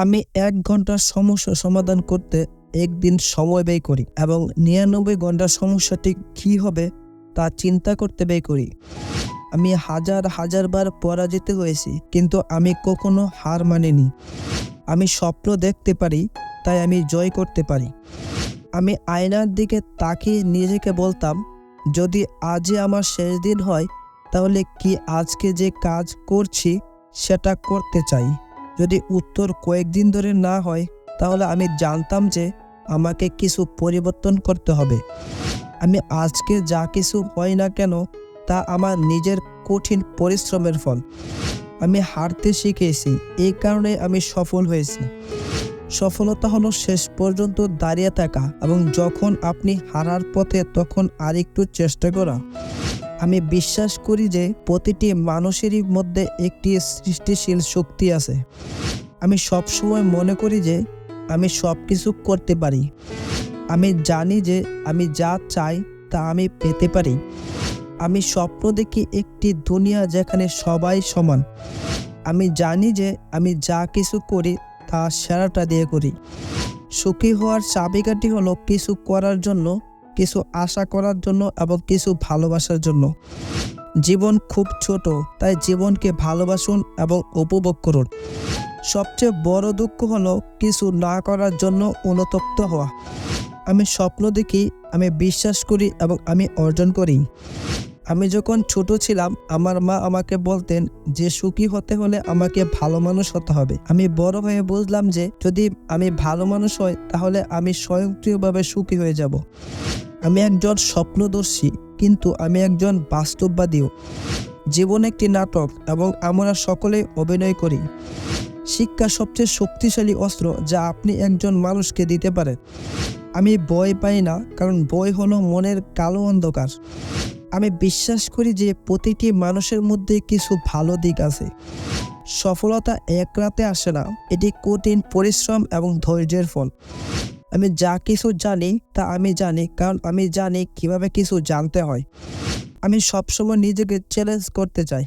আমি ১ ঘন্টার সমস্যা সমাধান করতে ১ দিন সময় ব্যয় করি এবং ৯৯ ঘন্টার সমস্যাটি কী হবে তা চিন্তা করতে ব্যয় করি। আমি হাজার বার পরাজিত হয়েছি, কিন্তু আমি কখনো হার মানিনি। আমি স্বপ্ন দেখতে পারি, তাই আমি জয় করতে পারি। আমি আয়নার দিকে তাকিয়ে নিজেকে বলতাম, যদি আজই আমার শেষ দিন হয়, তাহলে কি আজকে যে কাজ করছি সেটা করতে চাই? যদি উত্তর কয়েকদিন ধরে না হয়, তাহলে আমি জানতাম যে আমাকে কিছু পরিবর্তন করতে হবে। আমি আজকে যা কিছু হয় না কেন, তা আমার নিজের কঠিন পরিশ্রমের ফল। আমি হারতে শিখেছি, এই কারণে আমি সফল হয়েছি। সফলতা হলো শেষ পর্যন্ত দাঁড়িয়ে থাকা এবং যখন আপনি হারার পথে তখন আরেকটু চেষ্টা করা। আমি বিশ্বাস করি যে প্রতিটি মানুষেরই মধ্যে একটি সৃষ্টিশীল শক্তি আছে। আমি সবসময় মনে করি যে আমি সব কিছু করতে পারি। আমি জানি যে আমি যা চাই তা আমি পেতে পারি। আমি স্বপ্ন দেখি একটি দুনিয়া যেখানে সবাই সমান। আমি জানি যে আমি যা কিছু করি তা সেরাটা দিয়ে করি। সুখী হওয়ার চাবিকাঠি হলো কিছু করার জন্য, কিছু আশা করার জন্য এবং কিছু ভালোবাসার জন্য। জীবন খুব ছোট, তাই জীবনকে ভালোবাসুন এবং উপভোগ করুন। সবচেয়ে বড় দুঃখ হলো কিছু না করার জন্য অনুতপ্ত হওয়া। আমি স্বপ্ন দেখি, আমি বিশ্বাস করি এবং আমি অর্জন করি। আমি যখন ছোট ছিলাম, আমার মা আমাকে বলতেন যে সুখী হতে হলে আমাকে ভালো মানুষ হতে হবে। আমি বড় হয়ে বুঝলাম যে যদি আমি ভালো মানুষ হই, তাহলে আমি স্বয়ংক্রিয়ভাবে সুখী হয়ে যাব। আমি একজন স্বপ্নদর্শী, কিন্তু আমি একজন বাস্তববাদীও। জীবন একটি নাটক এবং আমরা সকলেই অভিনয় করি। শিক্ষা সবচেয়ে শক্তিশালী অস্ত্র যা আপনি একজন মানুষকে দিতে পারেন। আমি ভয় পাই না, কারণ ভয় হলো মনের কালো অন্ধকার। আমি বিশ্বাস করি যে প্রতিটি মানুষের মধ্যে কিছু ভালো দিক আছে। সফলতা এক রাতে আসে না, এটি কঠিন পরিশ্রম এবং ধৈর্যের ফল। আমি যা কিছু জানি তা আমি জানি, কারণ আমি জানি কিভাবে কিছু জানতে হয়। আমি সবসময় নিজেকে চ্যালেঞ্জ করতে চাই।